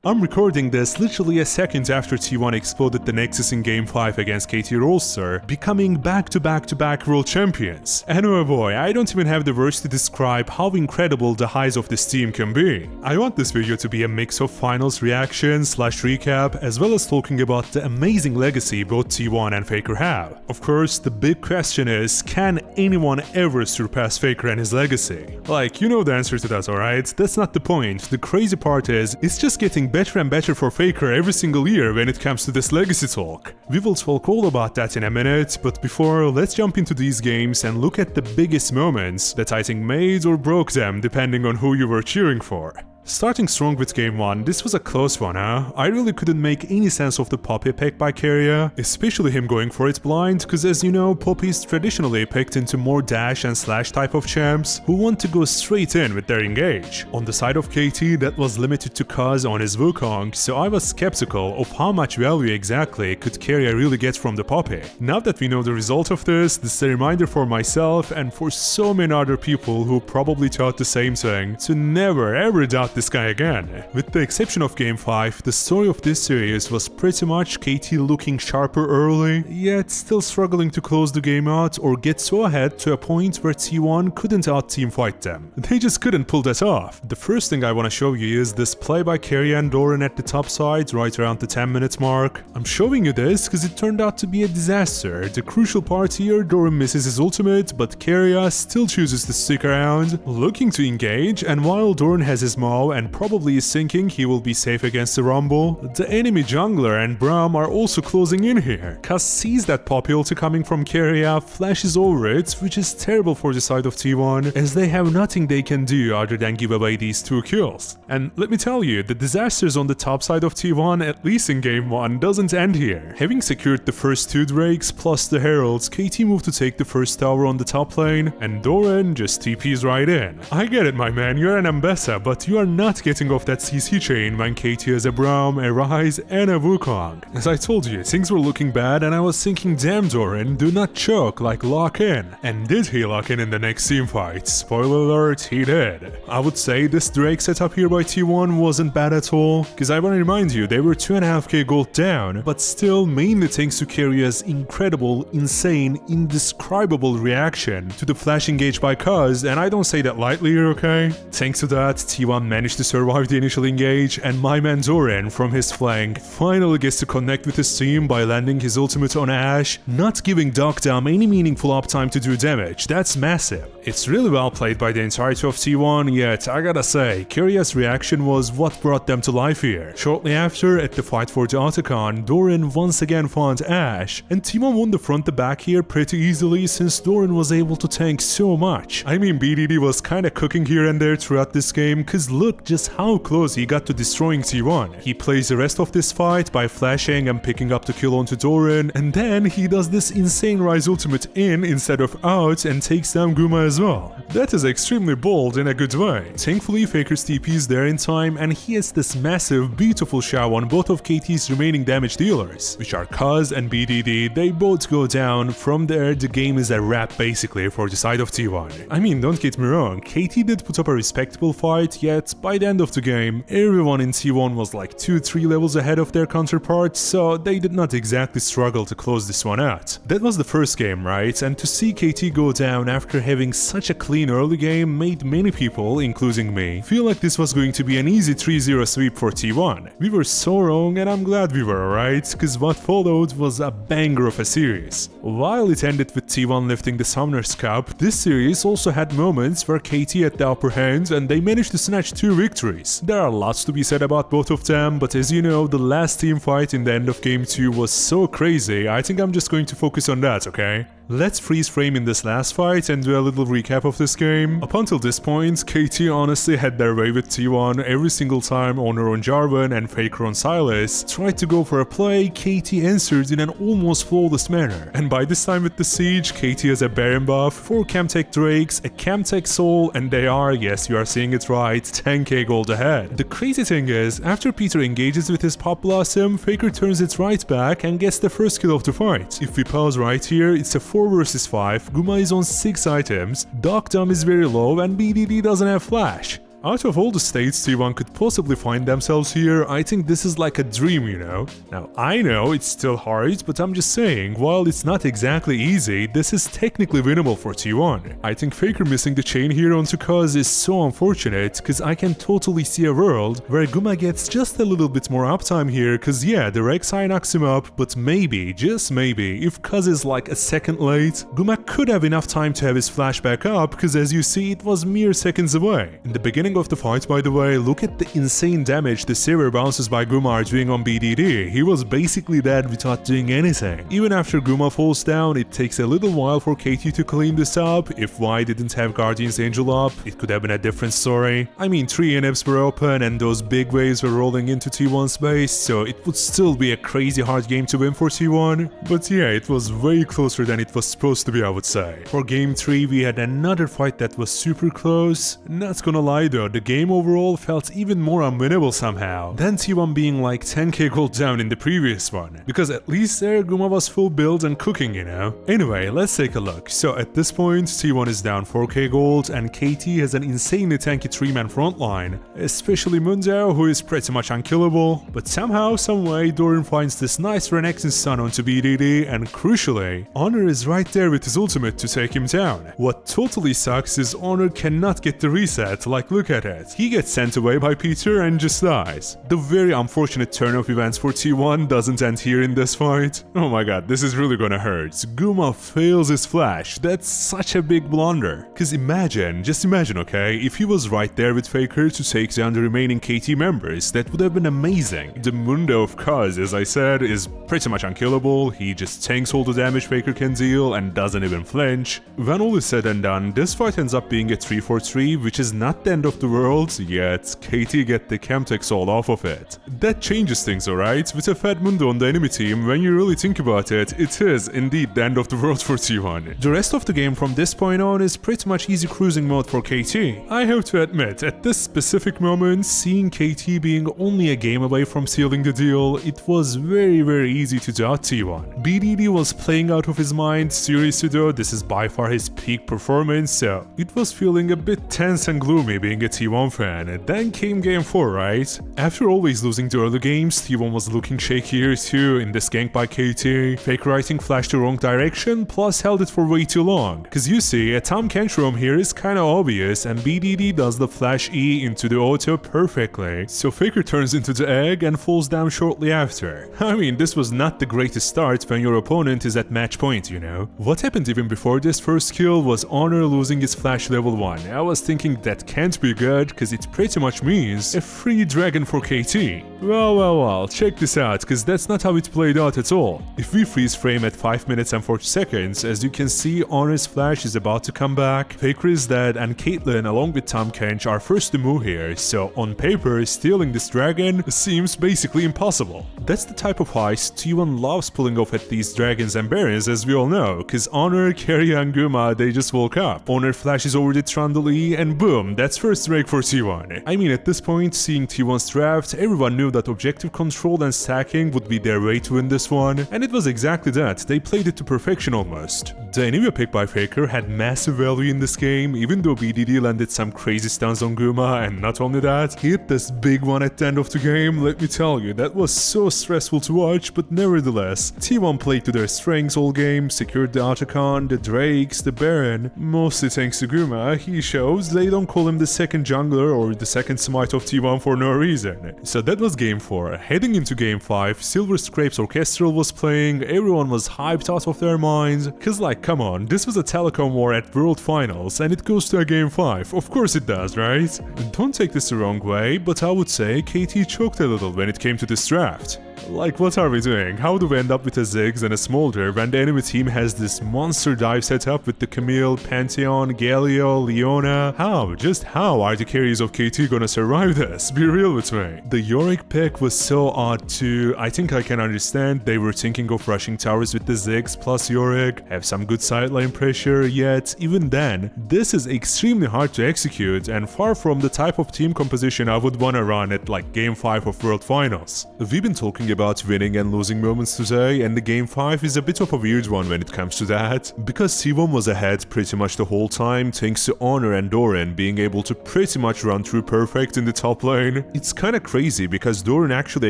I'm recording this literally a second after T1 exploded the Nexus in Game 5 against KT Rolster, becoming back-to-back-to-back world champions. And oh boy, I don't even have the words to describe how incredible the highs of this team can be. I want this video to be a mix of finals reaction / recap, as well as talking about the amazing legacy both T1 and Faker have. Of course, the big question is, can anyone ever surpass Faker and his legacy? Like, you know the answer to that, alright? That's not the point. The crazy part is, it's just getting better and better for Faker every single year when it comes to this legacy talk. We will talk all about that in a minute, but before, let's jump into these games and look at the biggest moments that I think made or broke them depending on who you were cheering for. Starting strong with Game 1, this was a close one, huh? I really couldn't make any sense of the Poppy pick by Keria, especially him going for it blind, cause as you know, Poppy's traditionally picked into more dash and slash type of champs who want to go straight in with their engage. On the side of KT, that was limited to Kaz on his Wukong, so I was skeptical of how much value exactly could Keria really get from the Poppy. Now that we know the result of this is a reminder for myself and for so many other people who probably thought the same thing, to never ever doubt this guy again. With the exception of Game 5, the story of this series was pretty much KT looking sharper early, yet still struggling to close the game out or get so ahead to a point where T1 couldn't out-teamfight them. They just couldn't pull that off. The first thing I want to show you is this play by Keria and Doran at the top side right around the 10-minute mark. I'm showing you this because it turned out to be a disaster. The crucial part here, Doran misses his ultimate, but Keria still chooses to stick around, looking to engage, and while Doran has his Mao and probably is thinking he will be safe against the Rumble, the enemy jungler and Braum are also closing in here. Kaz sees that Poppy ulti coming from Keria, flashes over it, which is terrible for the side of T1, as they have nothing they can do other than give away these 2 kills. And let me tell you, the disasters on the top side of T1, at least in Game 1, doesn't end here. Having secured the first 2 Drakes plus the Heralds, KT moved to take the first tower on the top lane, and Doran just TPs right in. I get it, my man, you're an Ambessa, but you are not getting off that CC chain when KT has a Braum, a Ryze, and a Wukong. As I told you, things were looking bad and I was thinking, damn Doran, do not choke, like lock in. And did he lock in the next team fight? Spoiler alert, he did. I would say this Drake setup here by T1 wasn't bad at all, cause I wanna remind you, they were 2.5k gold down, but still mainly thanks to Keria's incredible, insane, indescribable reaction to the flash engage by Kaz, and I don't say that lightly here, okay? Thanks to that, T1 managed to survive the initial engage, and my man Doran from his flank finally gets to connect with his team by landing his ultimate on Ashe, not giving Dogdom any meaningful uptime to do damage. That's massive. It's really well played by the entirety of T1, yet I gotta say, Keria's reaction was what brought them to life here. Shortly after, at the fight for the Otacon, Doran once again found Ashe, and T1 won the front to back here pretty easily since Doran was able to tank so much. I mean, BDD was kinda cooking here and there throughout this game, cause look just how close he got to destroying T1. He plays the rest of this fight by flashing and picking up the kill onto Doran, and then he does this insane Ryze ultimate in instead of out and takes down Guma as well. That is extremely bold in a good way. Thankfully, Faker's TP is there in time, and he has this massive, beautiful shower on both of KT's remaining damage dealers, which are Kaz and BDD. They both go down. From there, the game is a wrap basically for the side of T1. I mean, don't get me wrong, KT did put up a respectable fight, yet by the end of the game, everyone in T1 was like 2-3 levels ahead of their counterparts, so they did not exactly struggle to close this one out. That was the first game, right? And to see KT go down after having such a clean early game made many people, including me, feel like this was going to be an easy 3-0 sweep for T1. We were so wrong, and I'm glad we were, right? Cause what followed was a banger of a series. While it ended with T1 lifting the Summoner's Cup, this series also had moments where KT had the upper hand and they managed to snatch 2 victories. There are lots to be said about both of them, but as you know, the last team fight in the end of Game 2 was so crazy, I think I'm just going to focus on that, okay? Let's freeze frame in this last fight and do a little recap of this game. Up until this point, KT honestly had their way with T1 every single time Honor on Jarvan and Faker on Sylas tried to go for a play. KT answered in an almost flawless manner. And by this time with the Siege, KT has a Baron buff, 4 Camtech Drakes, a Camtech Soul, and they are, yes you are seeing it right, 10k gold ahead. The crazy thing is, after Peter engages with his Pop Blossom, Faker turns it right back and gets the first kill of the fight. If we pause right here, it's a 4 versus 5, Guma is on 6 items, Dogdom is very low, and BDD doesn't have flash. Out of all the states T1 could possibly find themselves here, I think this is like a dream, you know? Now, I know it's still hard, but I'm just saying, while it's not exactly easy, this is technically winnable for T1. I think Faker missing the chain here onto Kaz is so unfortunate, cause I can totally see a world where Guma gets just a little bit more uptime here, cause yeah, the Rek'Sai knocks him up, but maybe, just maybe, if Kaz is like a second late, Guma could have enough time to have his flash back up, cause as you see, it was mere seconds away. In the beginning of the fight, by the way, look at the insane damage the severe bounces by Guma are doing on BDD. He was basically dead without doing anything. Even after Guma falls down, it takes a little while for KT to clean this up. If Y didn't have Guardian's Angel up, it could have been a different story. I mean, 3 inhibs were open and those big waves were rolling into T1's base, so it would still be a crazy hard game to win for T1. But yeah, it was way closer than it was supposed to be, I would say. For game 3, we had another fight that was super close. Not gonna lie though, the game overall felt even more unwinnable somehow than T1 being like 10k gold down in the previous one, because at least there Guma was full build and cooking, you know? Anyway, let's take a look. So at this point, T1 is down 4k gold and KT has an insanely tanky 3-man frontline, especially Mundo, who is pretty much unkillable, but somehow, someway, Doran finds this nice Renekton stun onto BDD, and crucially, Honor is right there with his ultimate to take him down. What totally sucks is Honor cannot get the reset, like look at it. He gets sent away by Peter and just dies. The very unfortunate turn of events for T1 doesn't end here in this fight. Oh my god, this is really gonna hurt. Guma fails his flash. That's such a big blunder. Cause imagine, just imagine, okay, if he was right there with Faker to take down the remaining KT members, that would have been amazing. The Mundo of Kaz, as I said, is pretty much unkillable. He just tanks all the damage Faker can deal and doesn't even flinch. When all is said and done, this fight ends up being a 3-4-3, which is not the end of the world, yet KT get the Chemtex all off of it. That changes things, alright? With a fat Mundo on the enemy team, when you really think about it, it is indeed the end of the world for T1. The rest of the game from this point on is pretty much easy cruising mode for KT. I have to admit, at this specific moment, seeing KT being only a game away from sealing the deal, it was very easy to doubt T1. BDD was playing out of his mind, seriously though, this is by far his peak performance, so it was feeling a bit tense and gloomy being a T1 fan. Then came game 4, right? After always losing the early games, T1 was looking shakier too in this gank by KT. Faker I think flashed the wrong direction, plus held it for way too long. Cause you see, a Tom Kench roam here is kinda obvious, and BDD does the flash E into the auto perfectly. So Faker turns into the egg and falls down shortly after. I mean, this was not the greatest start when your opponent is at match point, you know? What happened even before this first kill was Honor losing his flash level 1. I was thinking that can't be good, cause it pretty much means a free dragon for KT. Well, check this out, cause that's not how it played out at all. If we freeze frame at 5 minutes and 40 seconds, as you can see, Honor's flash is about to come back, Faker is dead, and Caitlyn along with Tahm Kench are first to move here, so on paper, stealing this dragon seems basically impossible. That's the type of heist T1 loves pulling off at these dragons and barons, as we all know, cause Honor, Carry and Guma, they just woke up. Honor flashes over the Trundle E, and boom, that's first break for T1. I mean, at this point, seeing T1's draft, everyone knew that objective control and stacking would be their way to win this one, and it was exactly that. They played it to perfection almost. The Anivia pick by Faker had massive value in this game, even though BDD landed some crazy stuns on Guma, and not only that, he hit this big one at the end of the game. Let me tell you, that was so stressful to watch, but nevertheless, T1 played to their strengths all game, secured the Otacon, the Drakes, the Baron, mostly thanks to Guma. He shows they don't call him the second jungler or the second smite of T1 for no reason. So that was game 4. Heading into game 5, Silver Scrape's Orchestral was playing, everyone was hyped out of their minds, cause like come on, this was a telecom war at World Finals and it goes to a game 5, of course it does, right? Don't take this the wrong way, but I would say KT choked a little when it came to this draft. Like, what are we doing? How do we end up with a Ziggs and a Smolder when the enemy team has this monster dive setup with the Camille, Pantheon, Galio, Leona? How? Just how are the carries of KT gonna survive this? Be real with me. The Yorick pick was so odd too. I think I can understand they were thinking of rushing towers with the Ziggs plus Yorick, have some good sideline pressure, yet even then, this is extremely hard to execute and far from the type of team composition I would wanna run at like game 5 of World Finals. We've been talking talking about winning and losing moments today, and the Game 5 is a bit of a weird one when it comes to that, because T1 was ahead pretty much the whole time thanks to Honor and Doran being able to pretty much run through perfect in the top lane. It's kinda crazy because Doran actually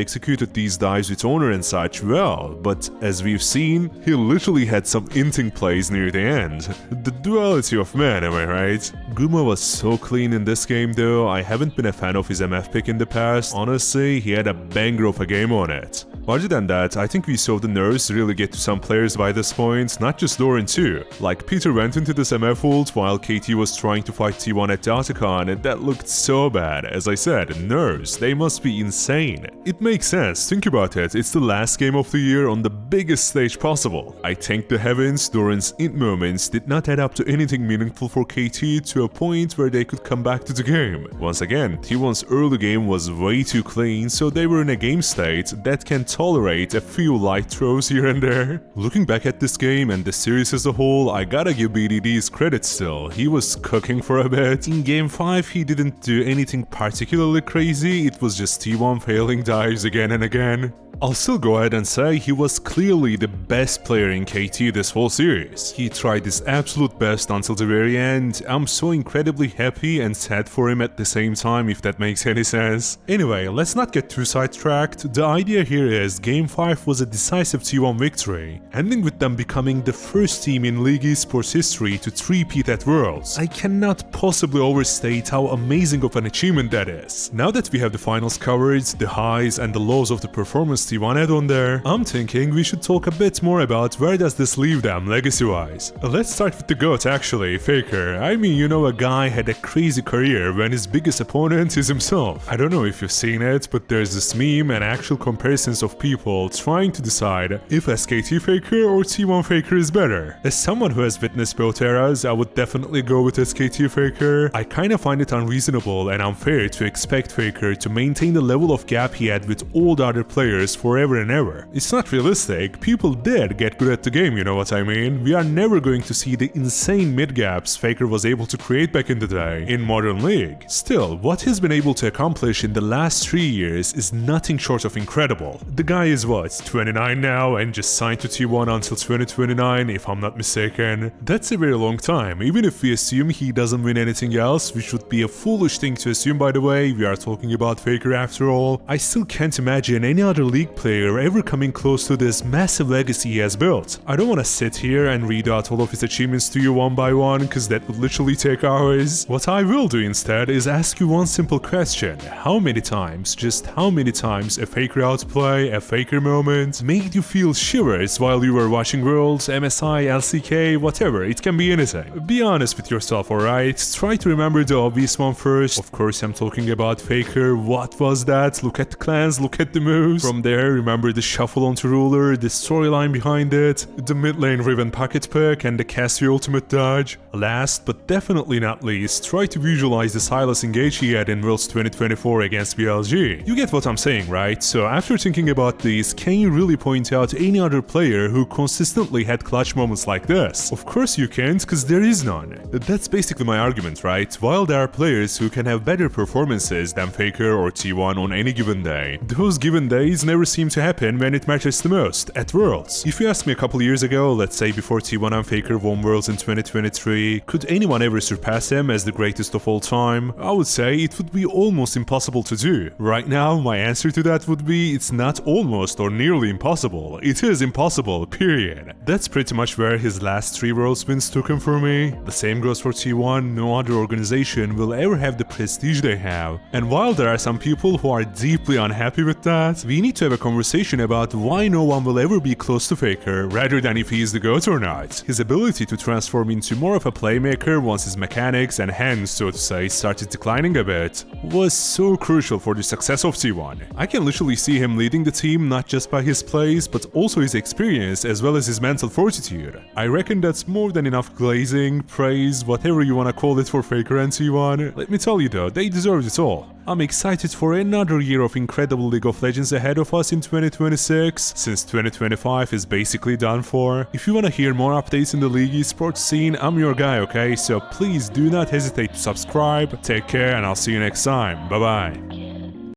executed these dives with Honor and such well, but as we've seen, he literally had some inting plays near the end. The duality of man, am I right? Guma was so clean in this game though. I haven't been a fan of his MF pick in the past. Honestly, he had a banger of a game on it. Other than that, I think we saw the nerfs really get to some players by this point, not just Doran too. Like Peter went into this MF ult while KT was trying to fight T1 at Datacon, and that looked so bad. As I said, nerfs, they must be insane. It makes sense, think about it, it's the last game of the year on the biggest stage possible. I thank the heavens, Doran's int moments did not add up to anything meaningful for KT to a point where they could come back to the game. Once again, T1's early game was way too clean, so they were in a game state that can tolerate a few light throws here and there. Looking back at this game and the series as a whole, I gotta give BDD's credit still. He was cooking for a bit. In Game 5, he didn't do anything particularly crazy, it was just T1 failing dives again and again. I'll still go ahead and say he was clearly the best player in KT this whole series. He tried his absolute best until the very end. I'm so incredibly happy and sad for him at the same time, if that makes any sense. Anyway, let's not get too sidetracked. The idea here is Game 5 was a decisive T1 victory, ending with them becoming the first team in League Esports history to three-peat at Worlds. I cannot possibly overstate how amazing of an achievement that is. Now that we have the finals covered, the highs and the lows of the performance T1 had on there, I'm thinking we should talk a bit more about where does this leave them legacy-wise. Let's start with the GOAT actually, Faker. I mean, you know, a guy had a crazy career when his biggest opponent is himself. I don't know if you've seen it, but there's this meme and actual comparisons of people trying to decide if SKT Faker or T1 Faker is better. As someone who has witnessed both eras, I would definitely go with SKT Faker. I kinda find it unreasonable and unfair to expect Faker to maintain the level of gap he had with all the other players forever and ever. It's not realistic. People did get good at the game, you know what I mean? We are never going to see the insane mid gaps Faker was able to create back in the day in Modern League. Still, what he's been able to accomplish in the last 3 years is nothing short of incredible. The guy is what, 29 now and just signed to T1 until 2029 if I'm not mistaken. That's a very long time. Even if we assume he doesn't win anything else, which would be a foolish thing to assume by the way, we are talking about Faker after all, I still can't imagine any other league player ever coming close to this massive legacy he has built. I don't want to sit here and read out all of his achievements to you one by one, cause that would literally take hours. What I will do instead is ask you one simple question. How many times, just how many times a Faker outplay, a Faker moment made you feel shivers while you were watching Worlds, MSI, LCK, whatever, it can be anything. Be honest with yourself, alright? Try to remember the obvious one first. Of course I'm talking about Faker. What was that? Look at the clans, look at the moves. From there, remember the shuffle onto ruler, the storyline behind it, the mid lane Riven pocket pick and the Cassie ultimate dodge. Last but definitely not least, try to visualize the Sylas engage he had in Worlds 2024 against BLG. You get what I'm saying, right? So after thinking about these, can you really point out any other player who consistently had clutch moments like this? Of course you can't, cause there is none. That's basically my argument, right? While there are players who can have better performances than Faker or T1 on any given day, those given days never seem to happen when it matters the most, at Worlds. If you asked me a couple years ago, let's say before T1 and Faker won Worlds in 2023, could anyone ever surpass him as the greatest of all time? I would say it would be almost impossible to do. Right now, my answer to that would be it's not almost or nearly impossible. It is impossible, period. That's pretty much where his last 3 Worlds wins took him for me. The same goes for T1, no other organization will ever have the prestige they have. And while there are some people who are deeply unhappy with that, we need to have a conversation about why no one will ever be close to Faker rather than if he is the GOAT or not. His ability to transform into more of a playmaker once his mechanics and hands, so to say, started declining a bit was so crucial for the success of T1. I can literally see him leading the team not just by his plays but also his experience as well as his mental fortitude. I reckon that's more than enough glazing, praise, whatever you wanna call it for Faker and T1. Let me tell you though, they deserve it all. I'm excited for another year of incredible League of Legends ahead of us in 2026, since 2025 is basically done for. If you wanna hear more updates in the League esports scene, I'm your guy, okay? So please do not hesitate to subscribe. Take care and I'll see you next time. Bye bye.